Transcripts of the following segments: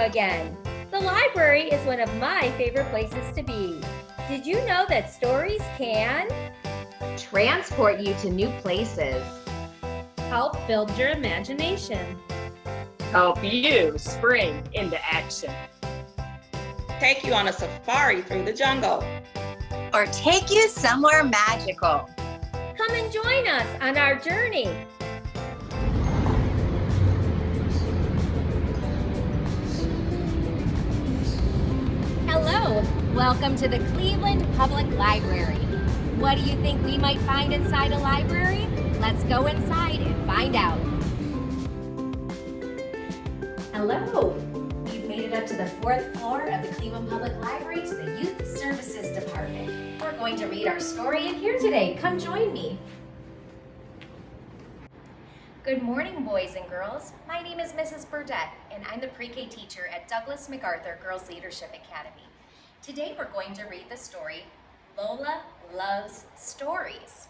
again. The library is one of my favorite places to be. Did you know that stories can transport you to new places, help build your imagination, help you spring into action, take you on a safari through the jungle, or take you somewhere magical? Come and join us on our journey. Hello, welcome to the Cleveland Public Library. What do you think we might find inside a library? Let's go inside and find out. Hello, you've made it up to the 4th floor of the Cleveland Public Library to the Youth Services Department. We're going to read our story in here today. Come join me. Good morning, boys and girls. My name is Mrs. Burdette, and I'm the pre-K teacher at Douglas MacArthur Girls Leadership Academy. Today, we're going to read the story, Lola Loves Stories.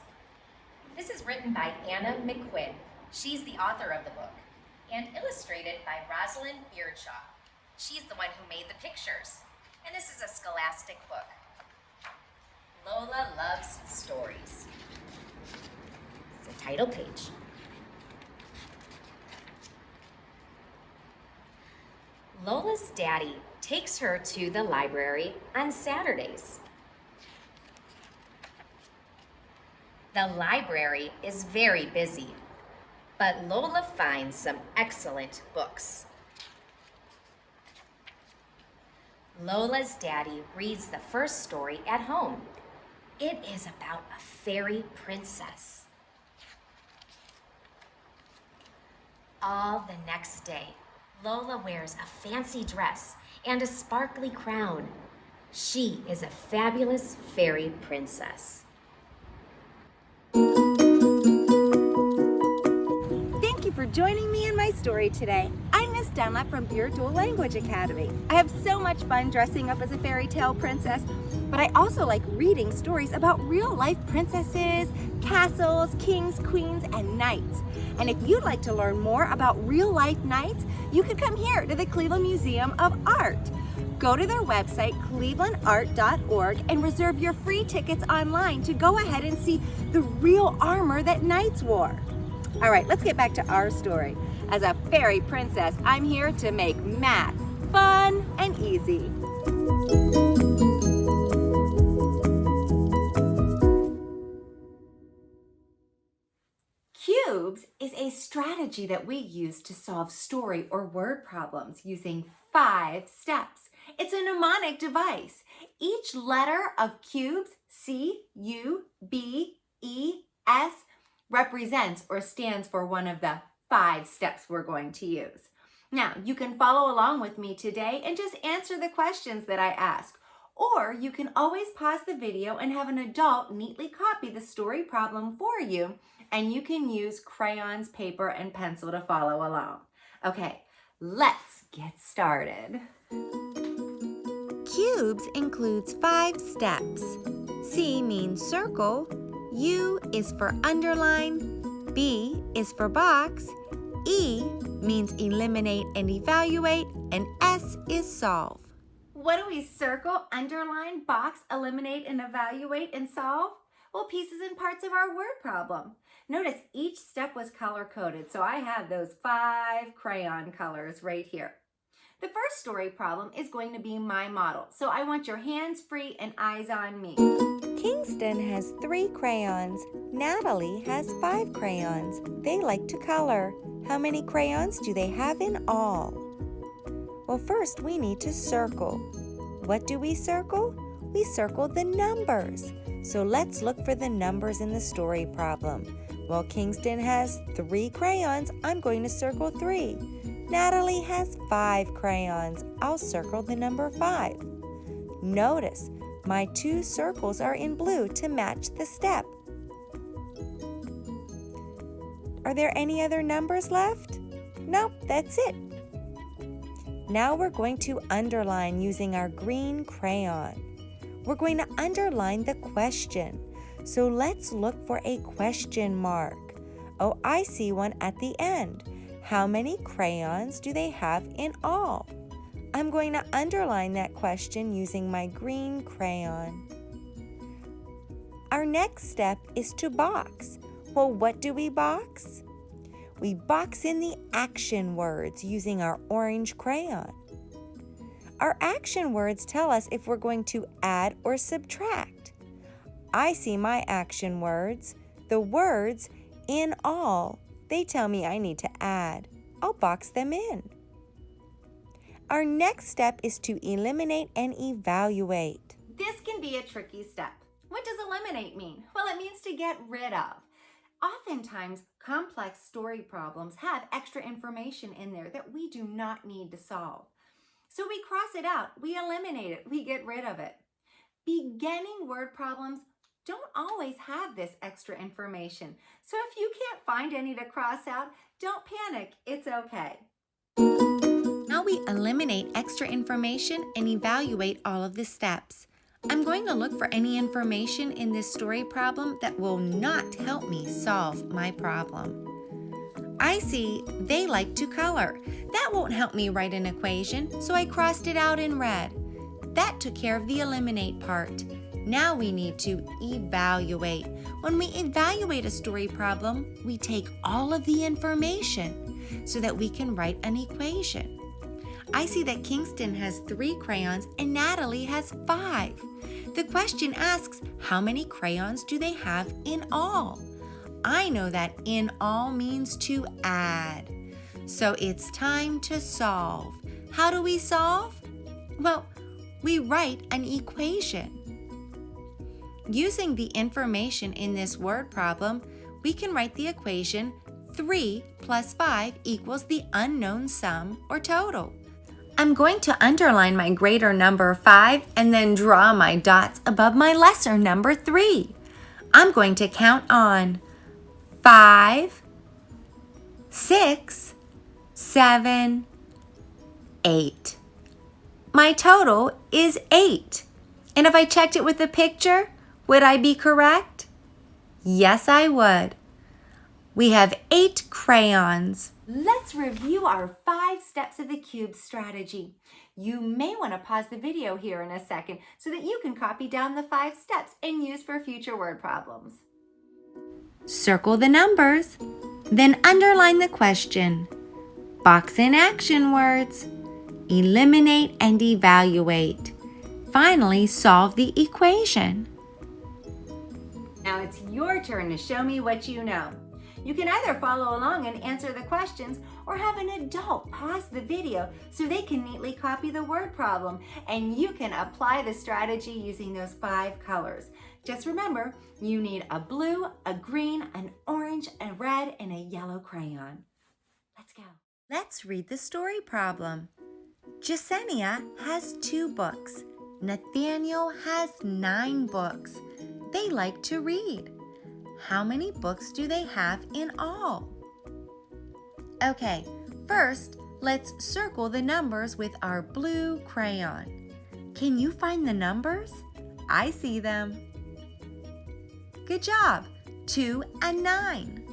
This is written by Anna McQuinn. She's the author of the book, and illustrated by Rosalind Beardshaw. She's the one who made the pictures, and this is a scholastic book. Lola Loves Stories. It's the title page. Lola's daddy takes her to the library on Saturdays. The library is very busy, but Lola finds some excellent books. Lola's daddy reads the first story at home. It is about a fairy princess. All the next day, Lola wears a fancy dress and a sparkly crown. She is a fabulous fairy princess. Thank you for joining me in my story today. I'm Miss Dunlap from Pure Dual Language Academy. I have so much fun dressing up as a fairy tale princess, but I also like reading stories about real-life princesses, castles, kings, queens, and knights. And if you'd like to learn more about real-life knights, you can come here to the Cleveland Museum of Art. Go to their website, clevelandart.org, and reserve your free tickets online to go ahead and see the real armor that knights wore. All right, let's get back to our story. As a fairy princess, I'm here to make math fun and easy. Cubes is a strategy that we use to solve story or word problems using 5 steps. It's a mnemonic device. Each letter of cubes, C, U, B, E, S, represents or stands for one of the 5 steps we're going to use. Now, you can follow along with me today and just answer the questions that I ask. Or you can always pause the video and have an adult neatly copy the story problem for you, and you can use crayons, paper, and pencil to follow along. Okay, let's get started. Cubes includes 5 steps. C means circle, U is for underline, B is for box, E means eliminate and evaluate, and S is solve. What do we circle, underline, box, eliminate, and evaluate and solve? Well, pieces and parts of our word problem. Notice each step was color-coded, so I have those 5 crayon colors right here. The first story problem is going to be my model, so I want your hands free and eyes on me. Kingston has 3 crayons. Natalie has 5 crayons. They like to color. How many crayons do they have in all? Well, first we need to circle. What do we circle? We circle the numbers. So let's look for the numbers in the story problem. Well, Kingston has 3 crayons. I'm going to circle 3. Natalie has 5 crayons. I'll circle the number 5. Notice my 2 circles are in blue to match the step. Are there any other numbers left? Nope, that's it. Now we're going to underline using our green crayon. We're going to underline the question. So let's look for a question mark. Oh, I see one at the end. How many crayons do they have in all? I'm going to underline that question using my green crayon. Our next step is to box. Well, what do we box? We box in the action words using our orange crayon. Our action words tell us if we're going to add or subtract. I see my action words. The words in all, they tell me I need to add. I'll box them in. Our next step is to eliminate and evaluate. This can be a tricky step. What does eliminate mean? Well, it means to get rid of. Oftentimes, complex story problems have extra information in there that we do not need to solve. So we cross it out, we eliminate it, we get rid of it. Beginning word problems don't always have this extra information. So if you can't find any to cross out, don't panic, it's okay. Now we eliminate extra information and evaluate all of the steps. I'm going to look for any information in this story problem that will not help me solve my problem. I see they like to color. That won't help me write an equation, so I crossed it out in red. That took care of the eliminate part. Now we need to evaluate. When we evaluate a story problem, we take all of the information so that we can write an equation. I see that Kingston has 3 crayons and Natalie has 5. The question asks, how many crayons do they have in all? I know that in all means to add. So it's time to solve. How do we solve? Well, we write an equation. Using the information in this word problem, we can write the equation 3 plus 5 equals the unknown sum or total. I'm going to underline my greater number 5 and then draw my dots above my lesser number 3. I'm going to count on 5, 6, 7, 8. My total is 8. And if I checked it with a picture, would I be correct? Yes, I would. We have 8 crayons. Let's review our 5 steps of the cube strategy. You may want to pause the video here in a second so that you can copy down the 5 steps and use for future word problems. Circle the numbers, then underline the question. Box in action words. Eliminate and evaluate. Finally, solve the equation. Now it's your turn to show me what you know. You can either follow along and answer the questions or have an adult pause the video so they can neatly copy the word problem and you can apply the strategy using those 5 colors. Just remember, you need a blue, a green, an orange, a red, and a yellow crayon. Let's go. Let's read the story problem. Jasenia has 2 books. Nathaniel has 9 books. They like to read. How many books do they have in all? Okay, first, let's circle the numbers with our blue crayon. Can you find the numbers? I see them. Good job, 2 and 9.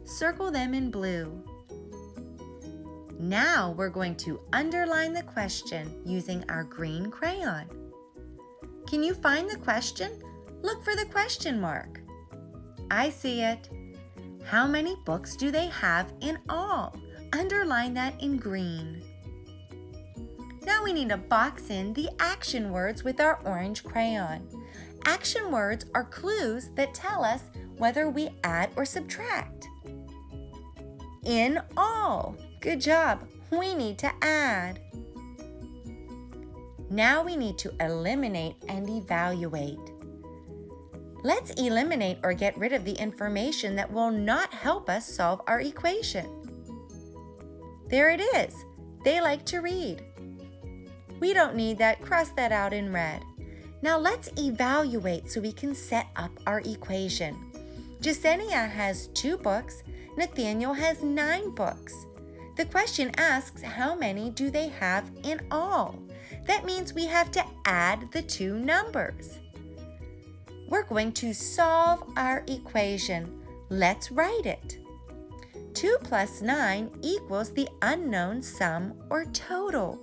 Circle them in blue. Now we're going to underline the question using our green crayon. Can you find the question? Look for the question mark. I see it. How many books do they have in all? Underline that in green. Now we need to box in the action words with our orange crayon. Action words are clues that tell us whether we add or subtract. In all. Good job. We need to add. Now we need to eliminate and evaluate. Let's eliminate or get rid of the information that will not help us solve our equation. There it is. They like to read. We don't need that. Cross that out in red. Now let's evaluate so we can set up our equation. Jasenia has 2 books. Nathaniel has 9 books. The question asks how many do they have in all? That means we have to add the 2 numbers. We're going to solve our equation. Let's write it. 2 plus 9 equals the unknown sum or total.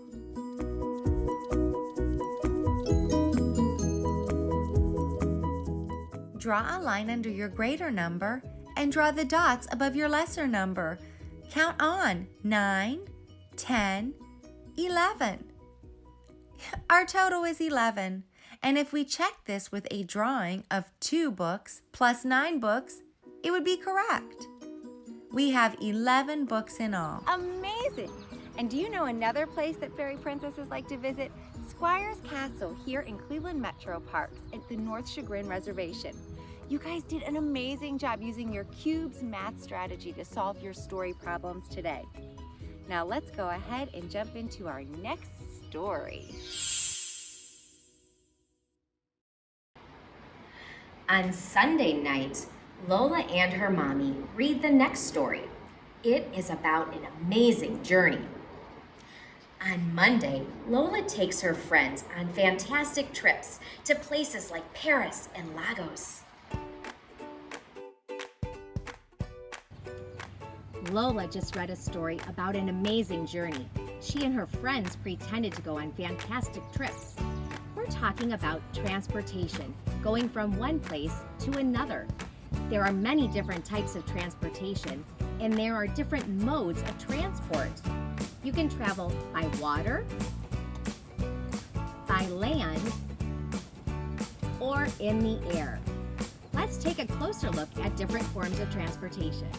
draw a line under your greater number and draw the dots above your lesser number. Count on 9, 10, 11. Our total is 11. And if we check this with a drawing of 2 books plus 9 books, it would be correct. We have 11 books in all. Amazing! And do you know another place that fairy princesses like to visit? Squire's Castle here in Cleveland Metro Parks at the North Chagrin Reservation. You guys did an amazing job using your cubes math strategy to solve your story problems today. Now let's go ahead and jump into our next story. On Sunday night, Lola and her mommy read the next story. It is about an amazing journey. On Monday, Lola takes her friends on fantastic trips to places like Paris and Lagos. Lola just read a story about an amazing journey. She and her friends pretended to go on fantastic trips. We're talking about transportation, going from one place to another. There are many different types of transportation, and there are different modes of transport. You can travel by water, by land, or in the air. Let's take a closer look at different forms of transportation.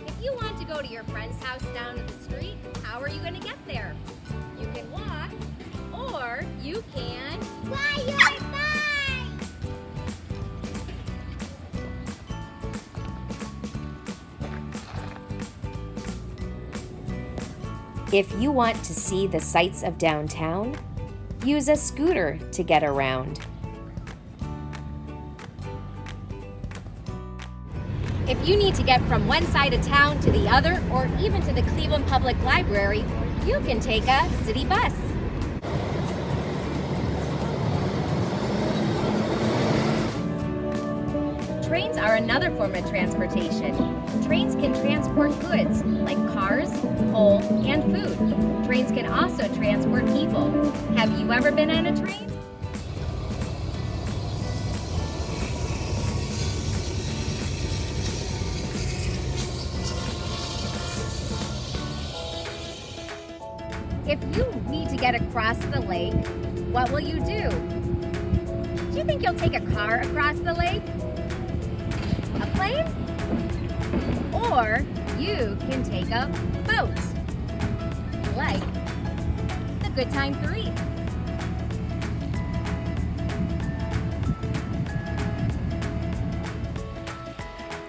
If you want to go to your friend's house down the street, how are you going to get there? You can walk, or you can fly your bike! If you want to see the sights of downtown, use a scooter to get around. If you need to get from one side of town to the other, or even to the Cleveland Public Library, you can take a city bus. Trains are another form of transportation. Trains can transport goods like cars, coal, and food. Trains can also transport people. Have you ever been on a train? If you need to get across the lake, what will you do? Do you think you'll take a car across the lake? A plane? Or you can take a boat, like the Good Time 3.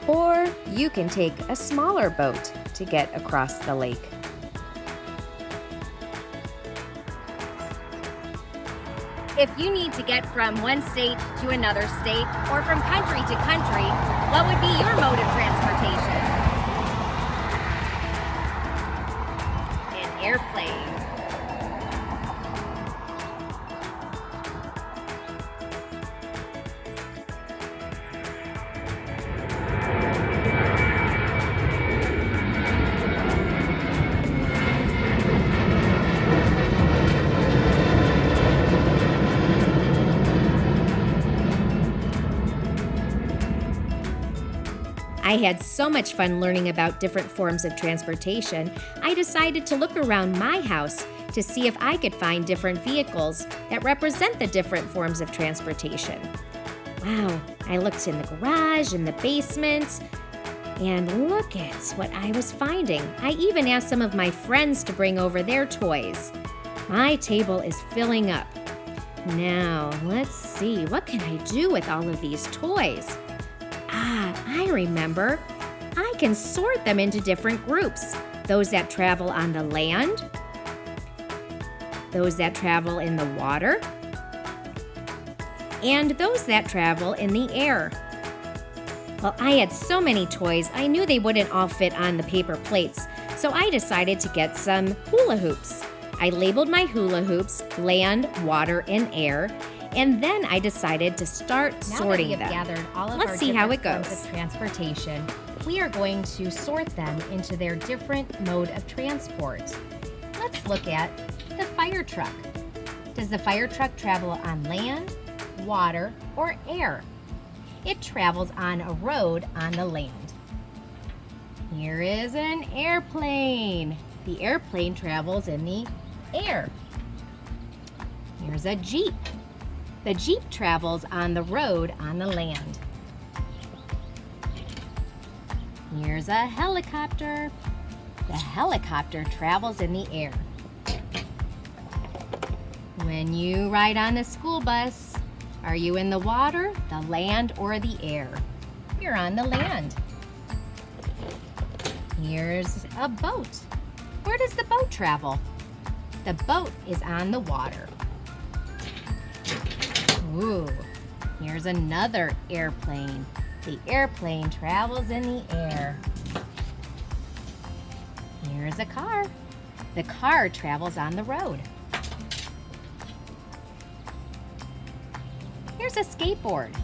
Or you can take a smaller boat to get across the lake. If you need to get from one state to another state, or from country to country, what would be your mode of transportation? An airplane. I had so much fun learning about different forms of transportation, I decided to look around my house to see if I could find different vehicles that represent the different forms of transportation. Wow, I looked in the garage, in the basement, and look at what I was finding. I even asked some of my friends to bring over their toys. My table is filling up. Now, let's see, what can I do with all of these toys? I remember. I can sort them into different groups. Those that travel on the land, those that travel in the water, and those that travel in the air. Well, I had so many toys, I knew they wouldn't all fit on the paper plates, so I decided to get some hula hoops. I labeled my hula hoops land, water, and air, and then I decided to start sorting them. Gathered all of Let's our see how it different goes. forms of transportation, we are going to sort them into their different mode of transport. Let's look at the fire truck. Does the fire truck travel on land, water, or air? It travels on a road on the land. Here is an airplane. The airplane travels in the air. Here's a Jeep. The Jeep travels on the road on the land. Here's a helicopter. The helicopter travels in the air. When you ride on the school bus, are you in the water, the land, or the air? You're on the land. Here's a boat. Where does the boat travel? The boat is on the water. Ooh, here's another airplane. The airplane travels in the air. Here's a car. The car travels on the road. Here's a skateboard.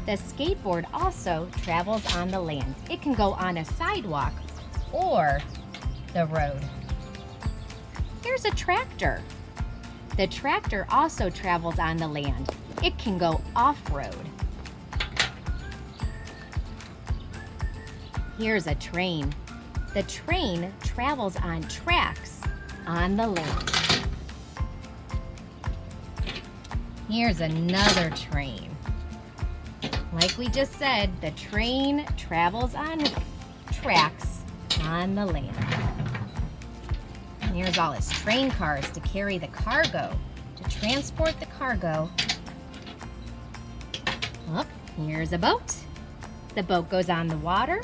The skateboard also travels on the land. It can go on a sidewalk or the road. Here's a tractor. The tractor also travels on the land. It can go off-road. Here's a train. The train travels on tracks on the land. Here's another train. Like we just said, the train travels on tracks on the land. And here's all its train cars to carry the cargo, to transport the cargo. Oh, here's a boat. The boat goes on the water.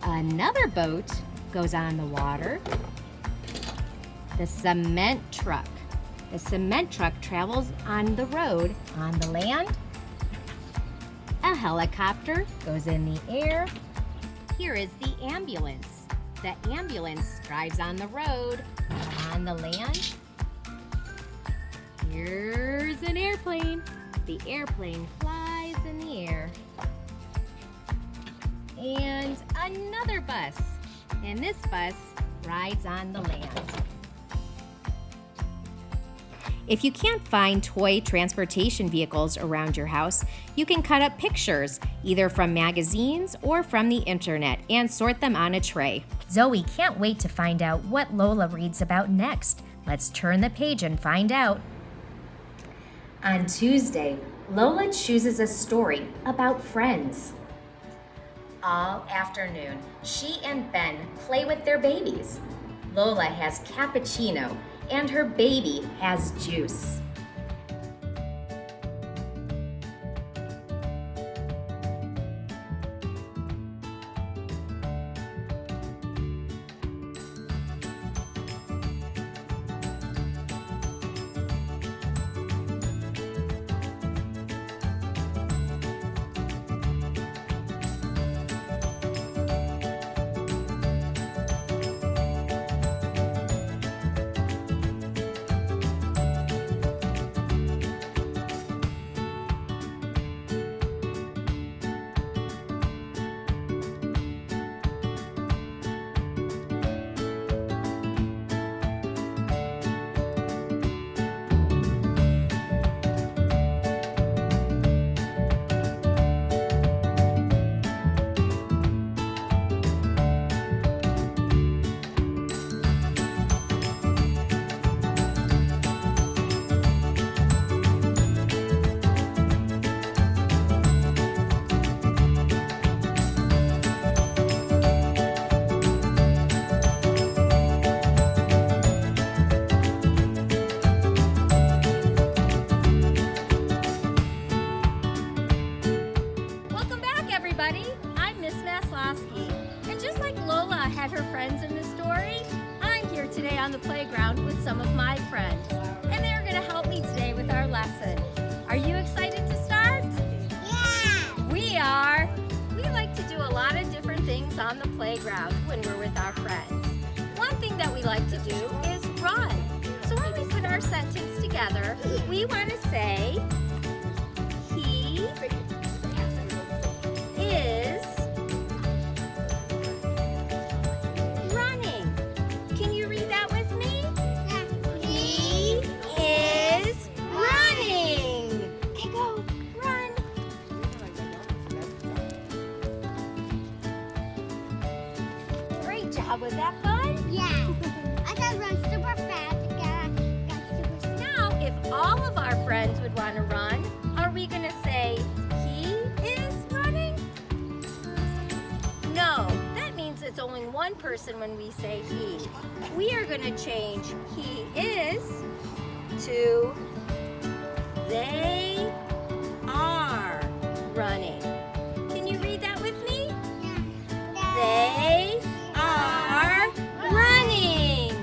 Another boat goes on the water. The cement truck. The cement truck travels on the road on the land. A helicopter goes in the air. Here is the ambulance. The ambulance drives on the road on the land. Here's an airplane. The airplane flies in the air. And another bus. And this bus rides on the land. If you can't find toy transportation vehicles around your house, you can cut up pictures, either from magazines or from the internet, and sort them on a tray. Zoe can't wait to find out what Lola reads about next. Let's turn the page and find out. On Tuesday, Lola chooses a story about friends. All afternoon, she and Ben play with their babies. Lola has cappuccino and her baby has juice. I'm Miss Maslowski, and just like Lola had her friends in the story, I'm here today on the playground with some of my friends, and they're going to help me today with our lesson. Are you excited to start? Yeah! We are! We like to do a lot of different things on the playground when we're with our friends. One thing that we like to do is run. So when we put our sentence together, we want to say, he is running. Can you read that with me? He is running. Okay, go. Run. person when we say he. We are going to change he is to they are running. Can you read that with me? They are running.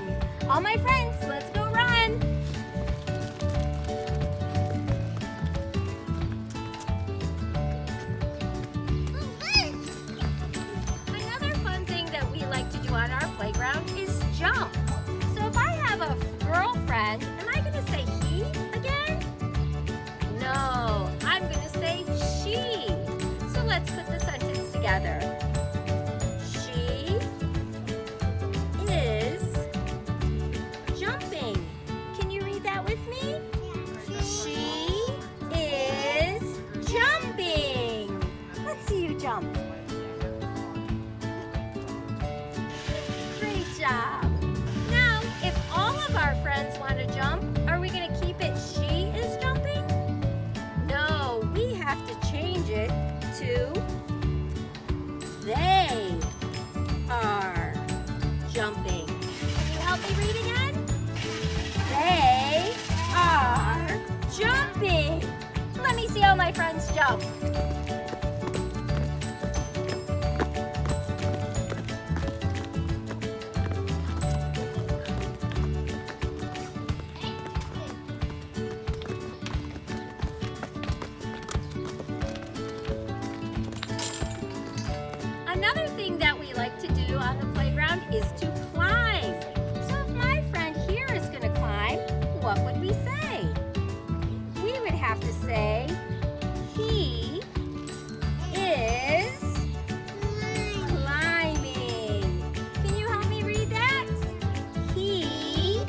All my friends, let's go run. Another fun thing that we like to do on our playground is jump. So if I have a girlfriend, am I going to say he again? No, I'm going to say she. So let's put the sentence together. She is jumping. Can you read that with me? She is jumping. Let's see you jump. Great job. Now, if all of our friends want to jump, are we going to keep it she is jumping? No, we have to change it to they are jumping. Can you help me read again? They are jumping. Let me see how my friends jump. Another thing that we like to do on the playground is to climb. So if my friend here is going to climb, what would we say? We would have to say, he is climbing. Can you help me read that? He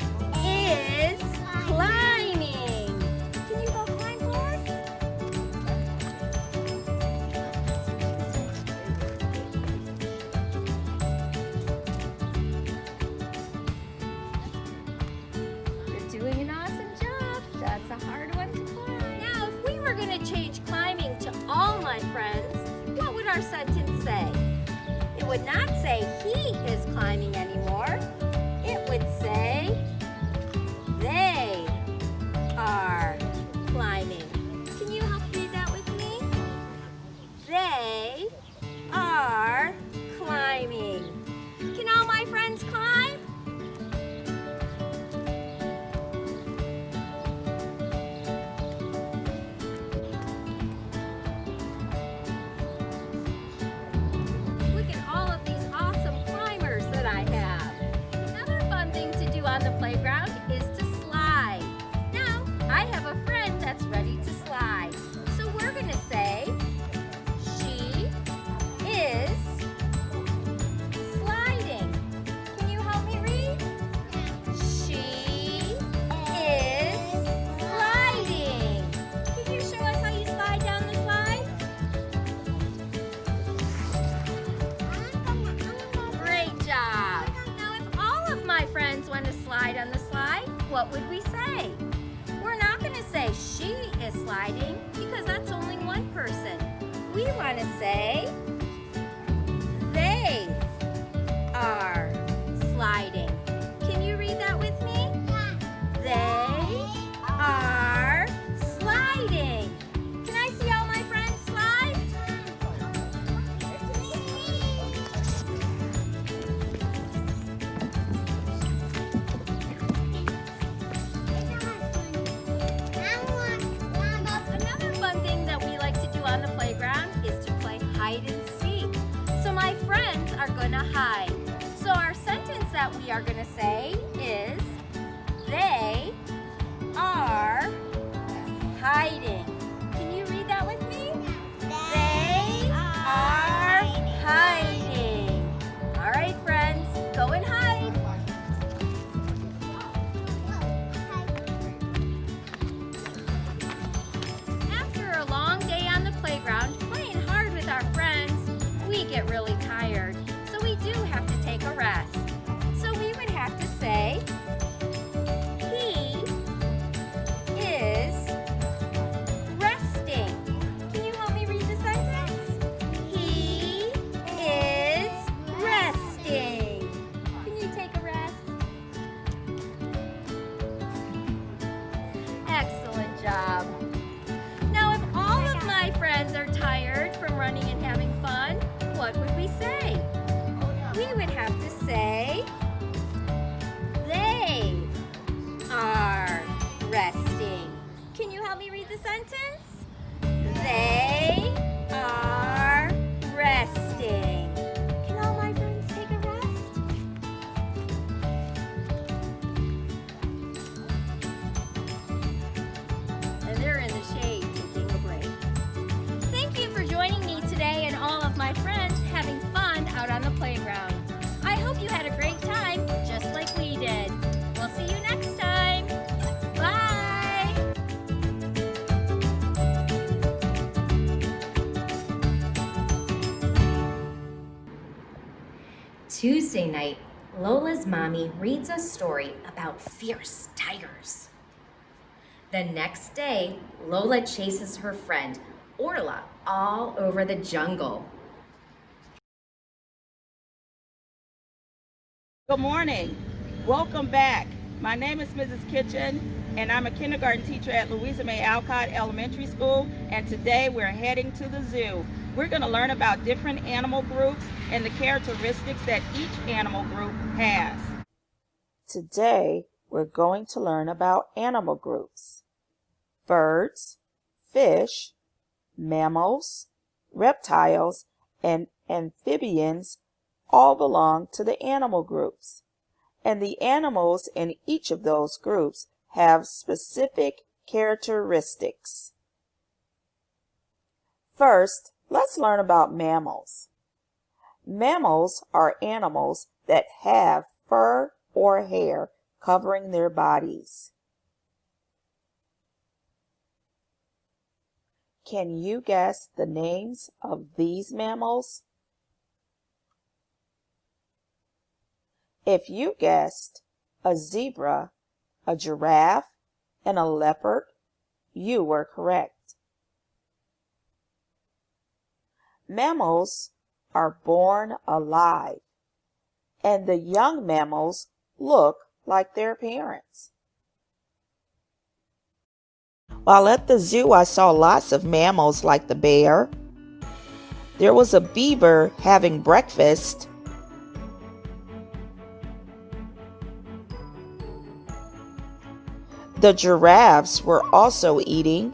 is climbing. Can you go climb for us? Doing an awesome job. That's a hard one to climb. Now, if we were going to change climbing to all my friends, what would our sentence say? It would not say he is climbing anymore. It would say they are climbing. Can you help read that with me? They are climbing. Can all my friends climb? Look at all of these awesome climbers that I have. Another fun thing to do on the playground is to slide. Now, I have a friend that's ready to slide. So we're going to say, she is sliding. Can you help me read? She is sliding. Can you show us how you slide down the slide? Great job. Now, if all of my friends want to slide on the slide, what would we say? We're not going to say she is sliding because that's only one person. We want to say they are sliding. Can you read that with me? They are sliding. Can I see all my friends slide? Another fun thing that we like to do on the playground is to play hide and seek. So my friends are going to hide. So our sentence that we are going to say is, they are hiding. Can you read that with me? They are hiding. All right, friends, go and hide. After a long day on the playground, playing hard with our friends, we get really tired. So we do have to take a rest. So we would have to say, he is Can you help me read the sentence? They are resting. Can all my friends take a rest? And they're in the shade taking a break. Thank you for joining me today and all of my friends having fun out on the playground. I hope you had a great time, just like we did. We'll see you next time. Bye! Tuesday night, Lola's mommy reads a story about fierce tigers. The next day, Lola chases her friend, Orla, all over the jungle. Good morning. Welcome back. My name is Mrs. Kitchen, and I'm a kindergarten teacher at Louisa May Alcott Elementary School, and today we're heading to the zoo. We're going to learn about different animal groups and the characteristics that each animal group has. Today, we're going to learn about animal groups. Birds, fish, mammals, reptiles, and amphibians all belong to the animal groups. And the animals in each of those groups have specific characteristics. First, let's learn about mammals. Mammals are animals that have fur or hair covering their bodies. Can you guess the names of these mammals? If you guessed a zebra, a giraffe, and a leopard, you were correct. Mammals are born alive, and the young mammals look like their parents. While at the zoo, I saw lots of mammals like the bear. There was a beaver having breakfast. The giraffes were also eating.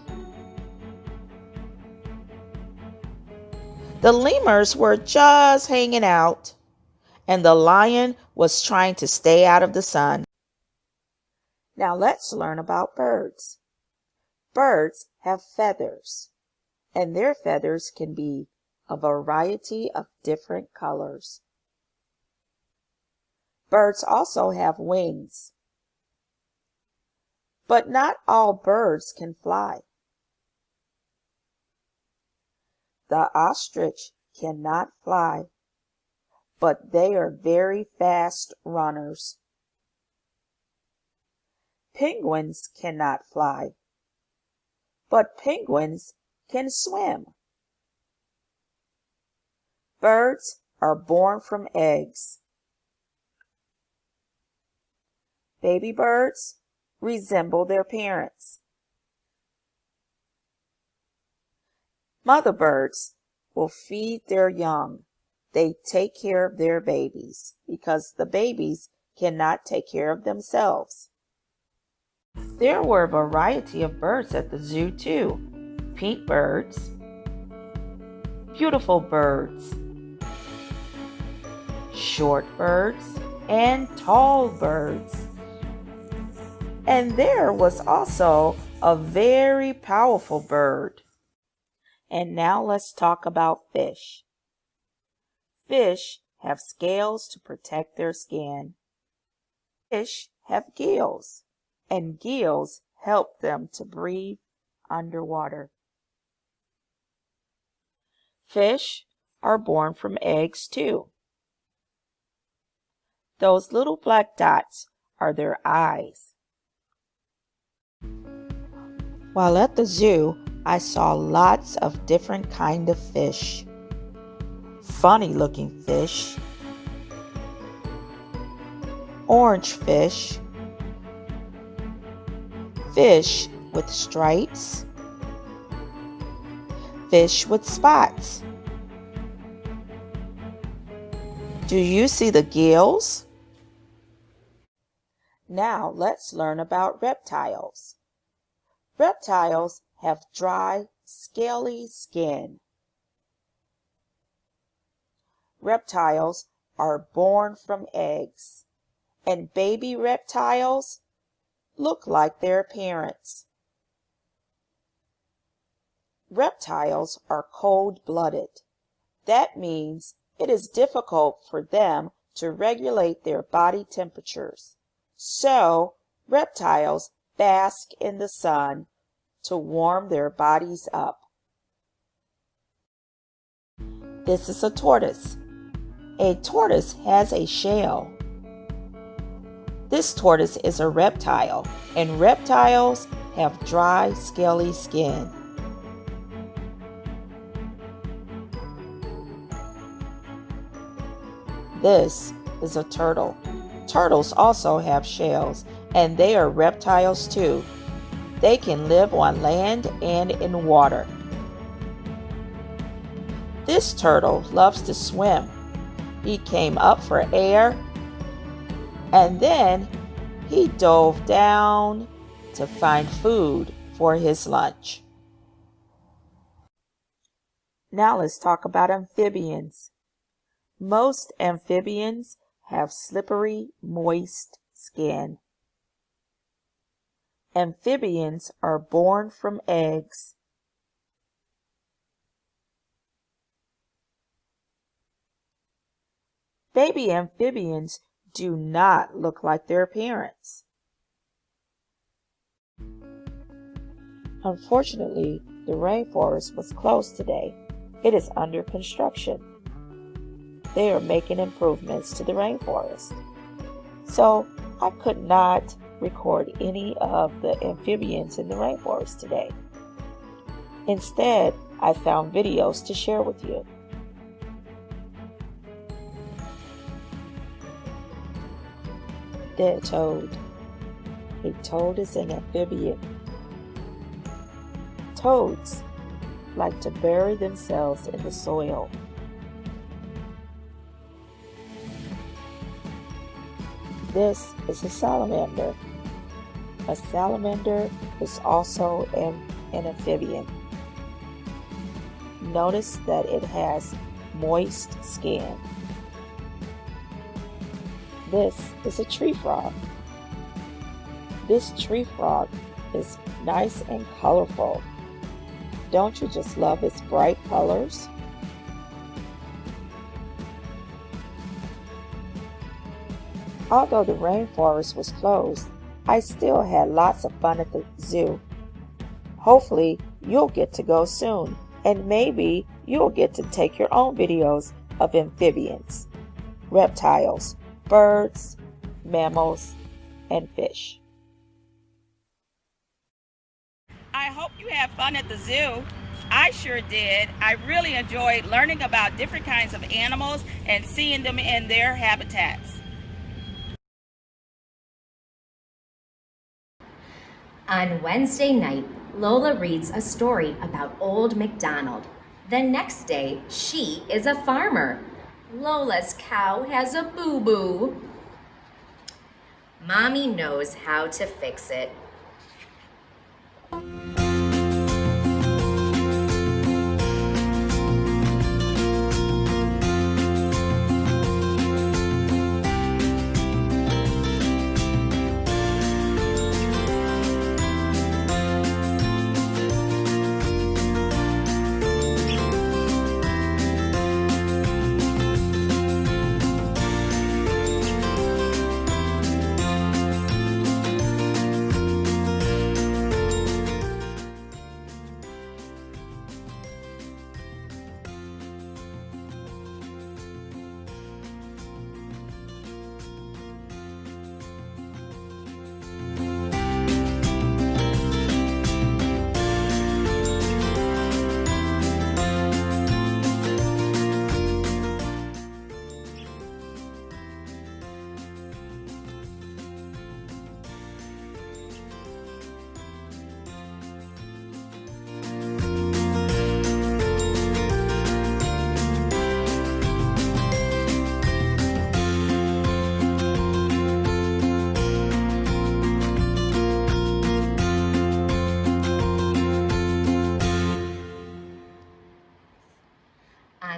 The lemurs were just hanging out, and the lion was trying to stay out of the sun. Now let's learn about birds. Birds have feathers, and their feathers can be a variety of different colors. Birds also have wings. But not all birds can fly. The ostrich cannot fly, but they are very fast runners. Penguins cannot fly, but penguins can swim. Birds are born from eggs. Baby birds resemble their parents. Mother birds will feed their young. They take care of their babies because the babies cannot take care of themselves. There were a variety of birds at the zoo too. Pink birds, beautiful birds, short birds, and tall birds. And there was also a very powerful bird. And now let's talk about fish. Fish have scales to protect their skin. Fish have gills, and gills help them to breathe underwater. Fish are born from eggs too. Those little black dots are their eyes. While at the zoo, I saw lots of different kinds of fish. Funny looking fish, orange fish, fish with stripes, fish with spots. Do you see the gills? Now let's learn about reptiles. Reptiles have dry, scaly skin. Reptiles are born from eggs, and baby reptiles look like their parents. Reptiles are cold-blooded. That means it is difficult for them to regulate their body temperatures. So, reptiles bask in the sun to warm their bodies up. This is a tortoise. A tortoise has a shell. This tortoise is a reptile, and reptiles have dry, scaly skin. This is a turtle. Turtles also have shells, and they are reptiles too. They can live on land and in water. This turtle loves to swim. He came up for air, and then he dove down to find food for his lunch. Now let's talk about amphibians. Most amphibians have slippery, moist skin. Amphibians are born from eggs. Baby amphibians do not look like their parents. Unfortunately, the rainforest was closed today. It is under construction. They are making improvements to the rainforest. So I could not record any of the amphibians in the rainforest today. Instead, I found videos to share with you. Dead toad. A toad is an amphibian. Toads like to bury themselves in the soil. This is a salamander. A salamander is also an amphibian. Notice that it has moist skin. This is a tree frog. This tree frog is nice and colorful. Don't you just love its bright colors? Although the rainforest was closed, I still had lots of fun at the zoo. Hopefully, you'll get to go soon, and maybe you'll get to take your own videos of amphibians, reptiles, birds, mammals, and fish. I hope you had fun at the zoo. I sure did. I really enjoyed learning about different kinds of animals and seeing them in their habitats. On Wednesday night, Lola reads a story about Old MacDonald. The next day, she is a farmer. Lola's cow has a boo-boo. Mommy knows how to fix it.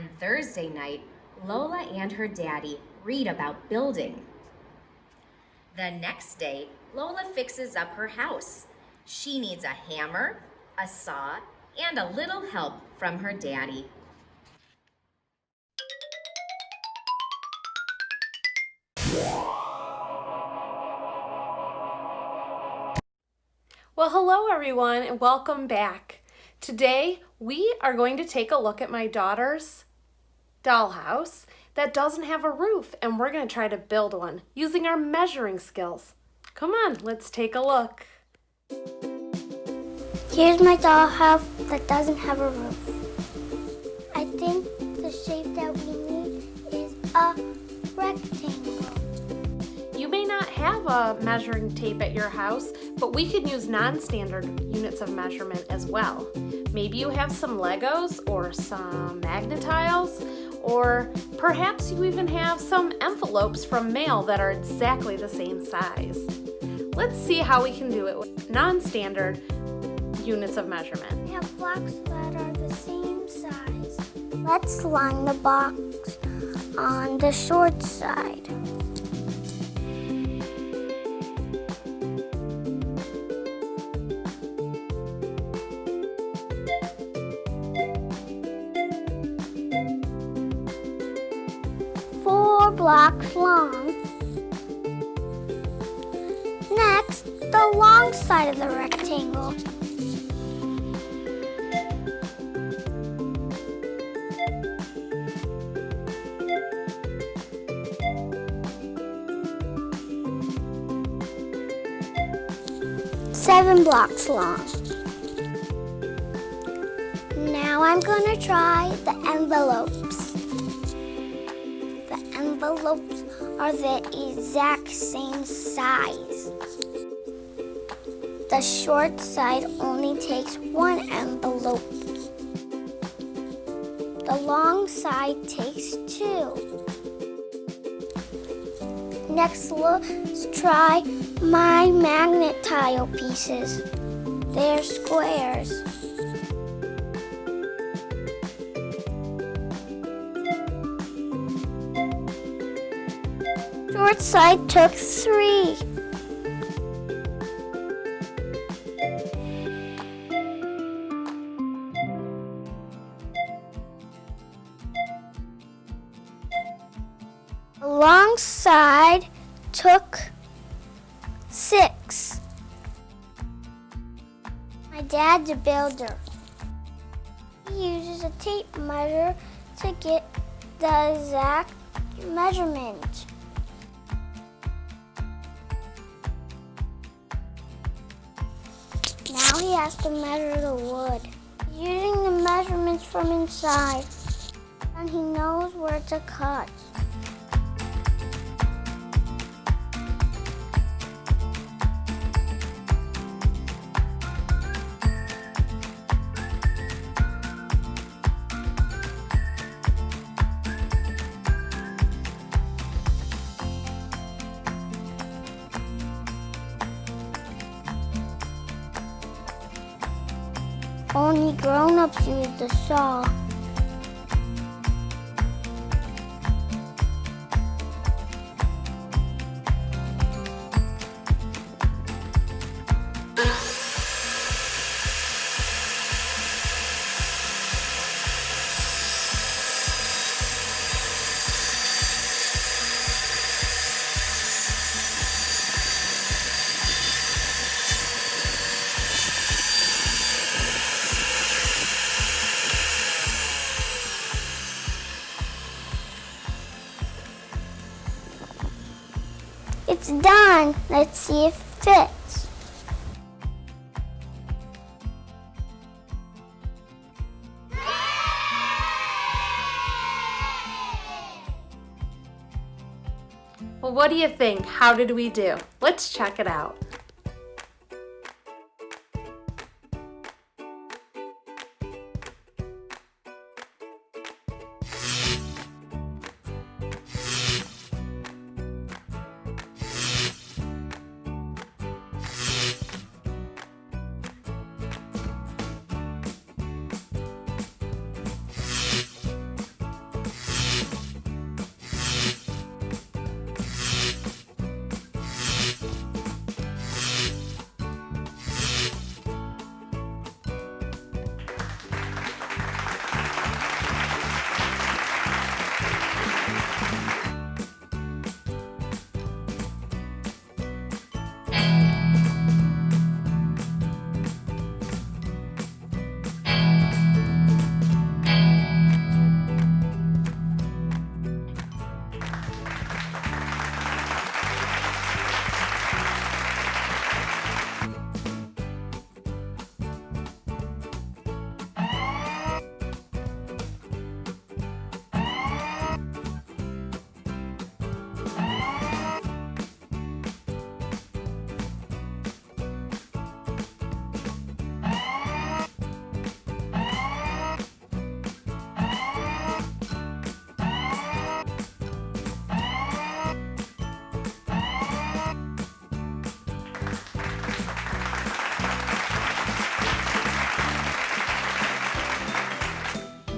On Thursday night, Lola and her daddy read about building. The next day, Lola fixes up her house. She needs a hammer, a saw, and a little help from her daddy. Well, hello everyone and welcome back. Today we are going to take a look at my daughter's dollhouse that doesn't have a roof, and we're going to try to build one using our measuring skills. Come on, let's take a look. Here's my dollhouse that doesn't have a roof. I think the shape that we need is a rectangle. You may not have a measuring tape at your house, but we can use non-standard units of measurement as well. Maybe you have some Legos or some magnetiles, or perhaps you even have some envelopes from mail that are exactly the same size. Let's see how we can do it with non-standard units of measurement. We have blocks that are the same size. Let's line the box on the short side. Blocks long. Next, the long side of the rectangle. Seven blocks long. Now I'm going to try the envelopes. Envelopes are the exact same size. The short side only takes one envelope. The long side takes two. Next, let's try my magnet tile pieces. They're squares. Short side took three. The long side took 6. My dad's a builder. He uses a tape measure to get the exact measurement. Now he has to measure the wood. Using the measurements from inside, and he knows where to cut. Only grown-ups use the saw. It's done. Let's see if it fits. Well, what do you think? How did we do? Let's check it out.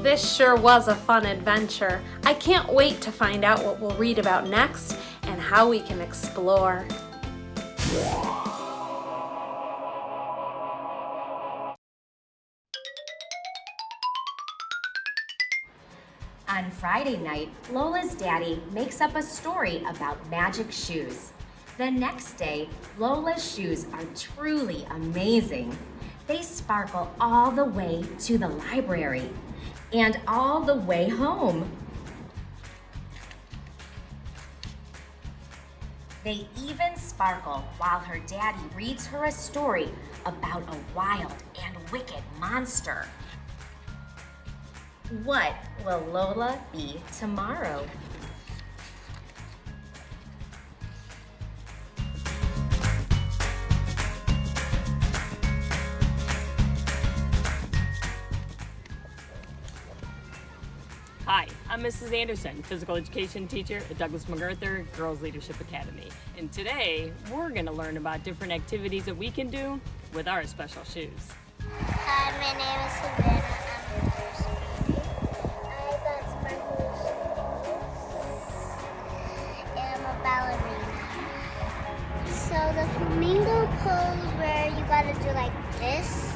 This sure was a fun adventure. I can't wait to find out what we'll read about next and how we can explore. On Friday night, Lola's daddy makes up a story about magic shoes. The next day, Lola's shoes are truly amazing. They sparkle all the way to the library and all the way home. They even sparkle while her daddy reads her a story about a wild and wicked monster. What will Lola be tomorrow? Hi, I'm Mrs. Anderson, physical education teacher at Douglas MacArthur Girls Leadership Academy. And today, we're going to learn about different activities that we can do with our special shoes. Hi, my name is Savannah. I'm in first grade. I got sparkle shoes. And I'm a ballerina. So the flamingo pose where you gotta do like this,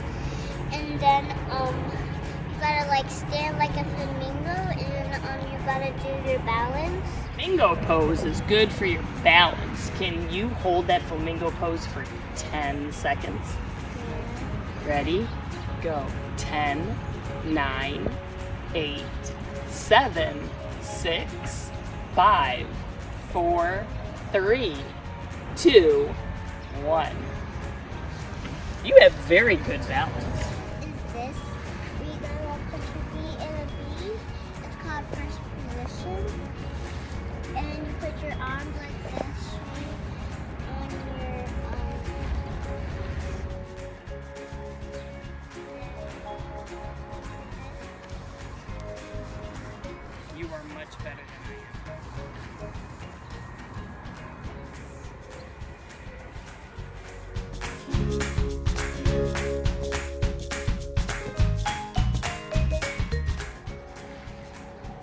and then you gotta like stand like a flamingo, and then you gotta do your balance. Flamingo pose is good for your balance. Can you hold that flamingo pose for 10 seconds? Yeah. Ready? Go. 10, 9, 8, 7, 6, 5, 4, 3, 2, 1. You have very good balance. Is this where you gotta put your feet in a V? It's called first position. And you put your arms like this on your You are much better than I am.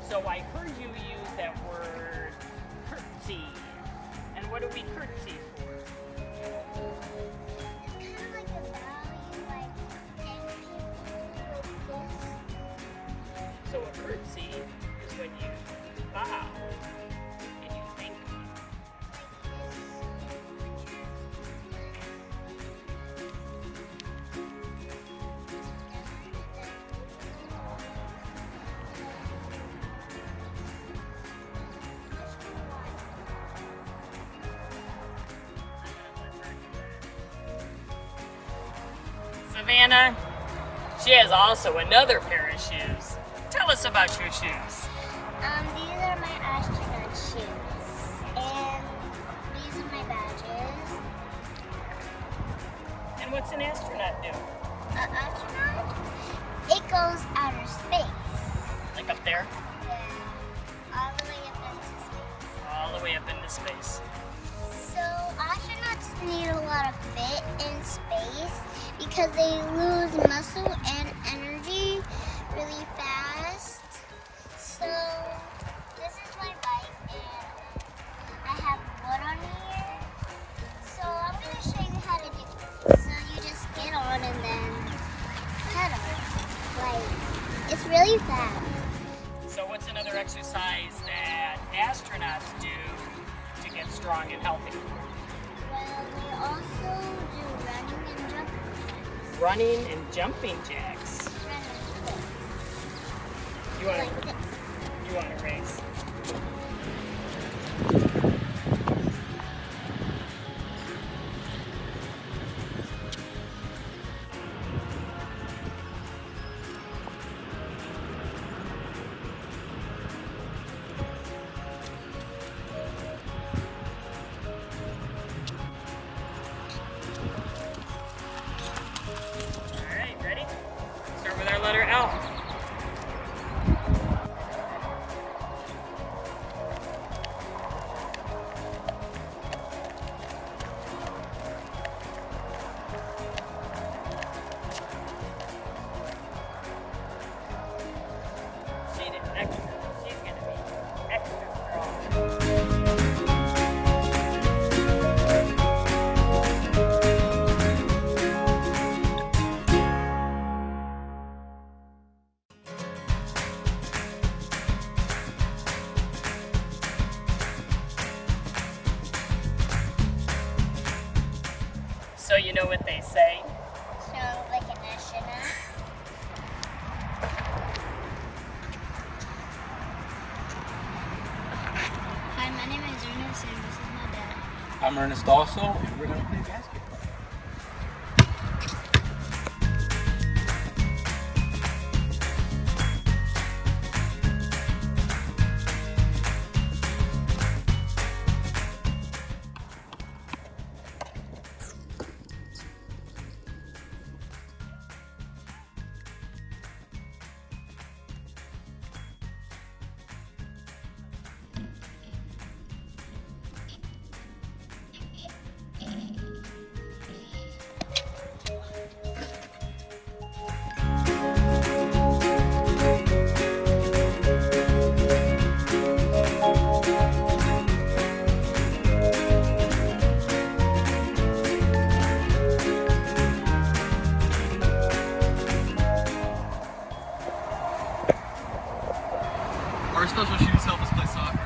So I heard you use that word curtsy. And what do we curtsy for? it's kind of like a value, like energy, like this. So a curtsy is when you bow and you thank me. Savannah, she has also another pair of shoes. Tell us about your shoes. These are my astronaut shoes, and these are my badges. And what's an astronaut do? An astronaut? It goes outer space. Like up there? Yeah, all the way up into space. All the way up into space. So astronauts need a lot of fit in space because they lose muscle and energy really fast. So this is my bike, and I have wood on here. So I'm going to show you how to do it. So you just get on and then pedal. Like, it's really fast. So what's another exercise that astronauts do to get strong and healthy? Well, they also do running and jumping. Running and jumping jacks. You want Like this. You want to race? All right, ready? Start with our letter L. So you know what they say? Sounds like an astronaut. Hi, my name is Ernest and this is my dad. I'm Ernest also, and we're gonna play basketball. Our special shoes help us play soccer.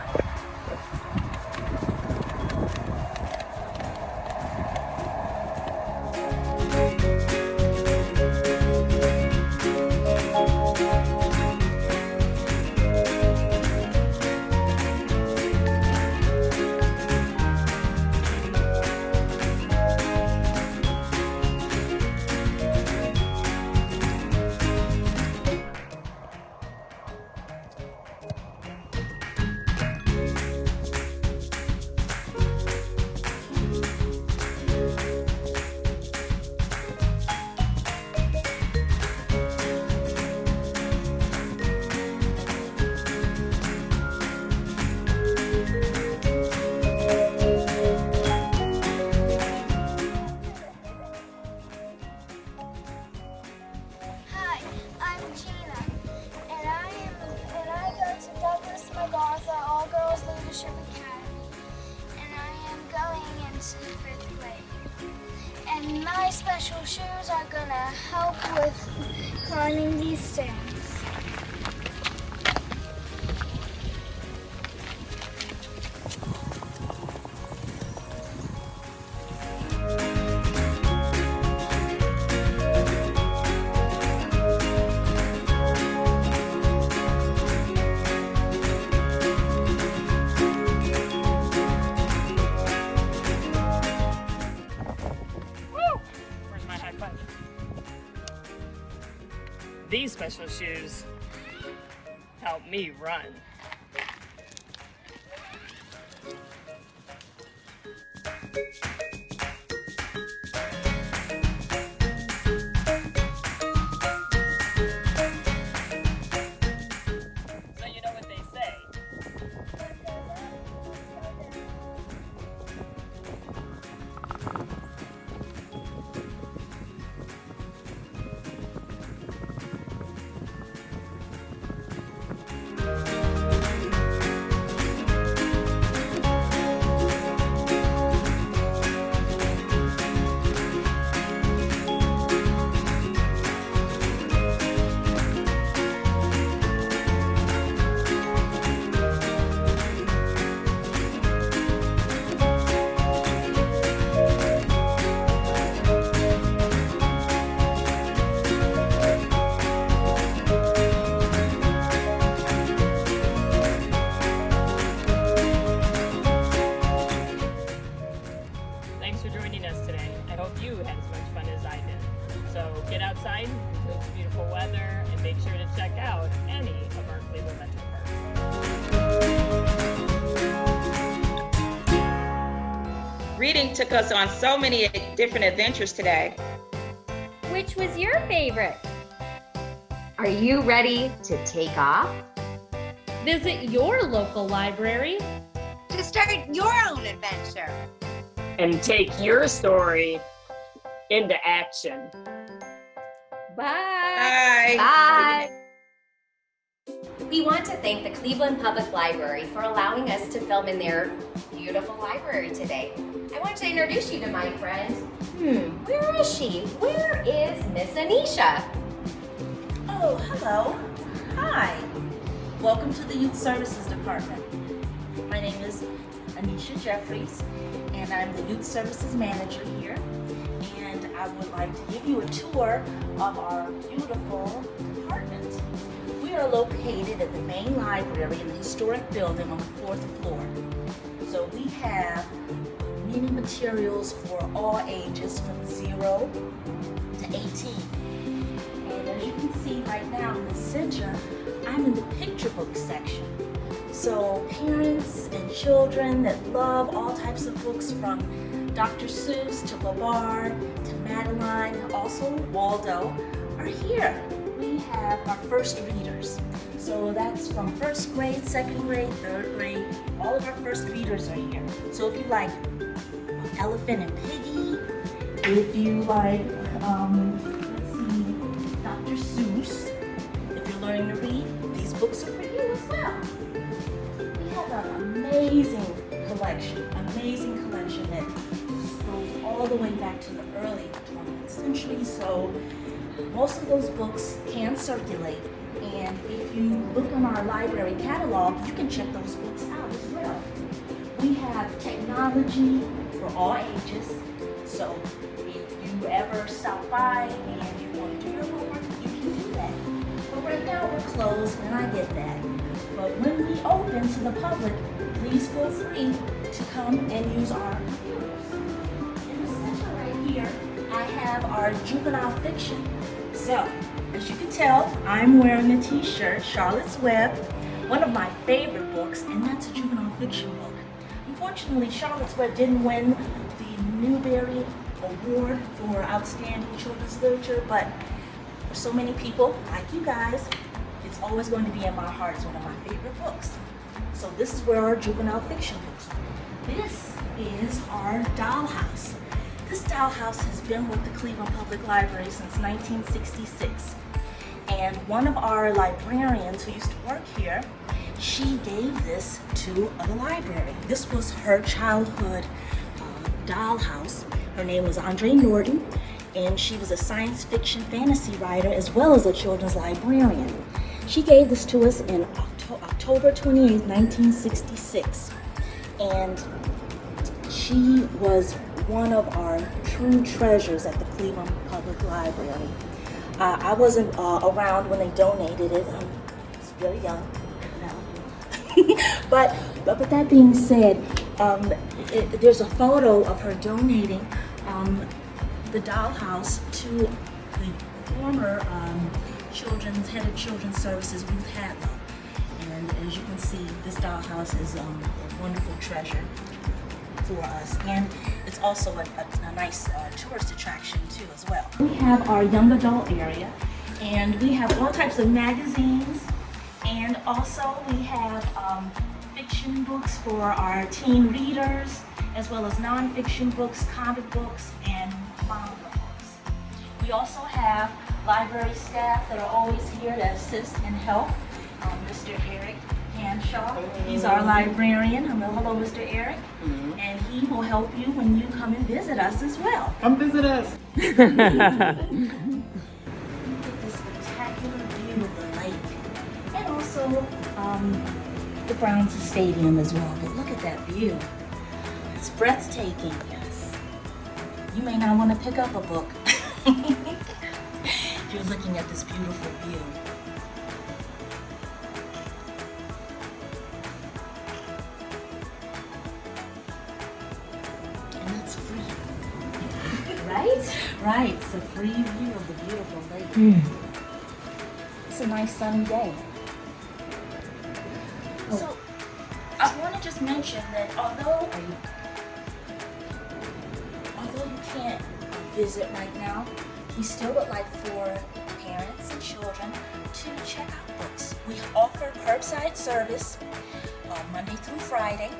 Hi, I'm Gina, and I go to Douglas MacArthur All-Girls Leadership Academy, and I am going into 5th grade. And my special shoes are gonna help with climbing these stairs. Where's my high five? These special shoes help me run. So you know what they say? Thanks for joining us today. I hope you had as much fun as I did. So get outside, enjoy this beautiful weather, and make sure to check out any of our Cleveland Metro parks. Reading took us on so many different adventures today. Which was your favorite? Are you ready to take off? Visit your local library. To start your own adventure. And take your story into action. Bye. Bye. We want to thank the Cleveland Public Library for allowing us to film in their beautiful library today. I want to introduce you to my friend. Where is she? Where is Miss Anisha? Oh, hello. Hi. Welcome to the Youth Services Department. My name is Anisha Jeffries, and I'm the Youth Services Manager here. I would like to give you a tour of our beautiful department. We are located at the main library in the historic building on the 4th floor. So we have many materials for all ages from 0 to 18. And as you can see right now in the center, I'm in the picture book section. So parents and children that love all types of books from Dr. Seuss to Babar to Madeline, also Waldo, are here. We have our first readers. So that's from first grade, second grade, third grade. All of our first readers are here. So if you like Elephant and Piggy, if you like, let's see, Dr. Seuss, if you're learning to read, these books are for you as well. We have an amazing collection that goes all the way back to the early 20th century. So most of those books can circulate. And if you look on our library catalog, you can check those books out as well. We have technology for all ages. So if you ever stop by and you want to do your homework, you can do that. But right now we're closed, and I get that. But when we open to the public, please feel free to come and use our computers. In the center right here, I have our juvenile fiction. So, as you can tell, I'm wearing a t-shirt, Charlotte's Web, one of my favorite books, and that's a juvenile fiction book. Unfortunately, Charlotte's Web didn't win the Newbery Award for Outstanding Children's Literature, but for so many people, like you guys, it's always going to be in my heart as one of my favorite books. So this is where our juvenile fiction books are. This is our dollhouse. This dollhouse has been with the Cleveland Public Library since 1966. And one of our librarians who used to work here, she gave this to the library. This was her childhood dollhouse. Her name was Andre Norton, and she was a science fiction fantasy writer as well as a children's librarian. She gave this to us in October 28, 1966. And she was one of our true treasures at the Cleveland Public Library. I wasn't around when they donated it. I was very young. But that being said, there's a photo of her donating the dollhouse to the former head of children's services, Ruth Hadlow. And as you can see, this dollhouse is a wonderful treasure for us, and it's also a nice tourist attraction too as well. We have our young adult area, and we have all types of magazines, and also we have fiction books for our teen readers, as well as non-fiction books, comic books, and manga books. We also have library staff that are always here to assist and help. Mr. Eric Hanshaw, he's our librarian. Hello, Mr. Eric. And he will help you when you come and visit us as well. Come visit us. Look at this spectacular view of the lake, and also the Browns Stadium as well. But look at that view. It's breathtaking. Yes. You may not want to pick up a book if you're looking at this beautiful view. Right, it's a free view of the beautiful lake. It's a nice sunny day. So, I want to just mention that although you can't visit right now, we still would like for parents and children to check out books. We offer curbside service Monday through Friday,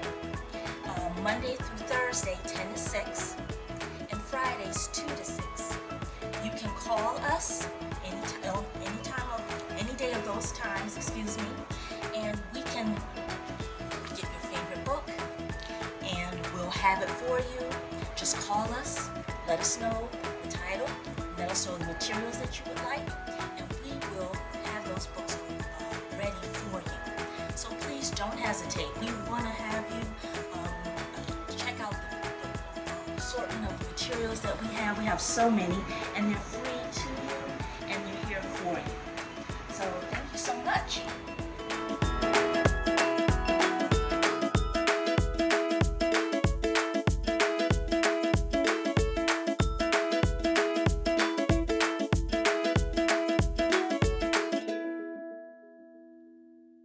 Monday through Thursday 10 to 6. Fridays 2 to 6. You can call us any day of those times, and we can get your favorite book, and we'll have it for you. Just call us, let us know the title, let us know the materials that you would like, and we will have those books ready for you. So please don't hesitate. We want to have you check out the assortment of materials that we have. We have so many, and they're free to you, and they're here for you. So thank you so much.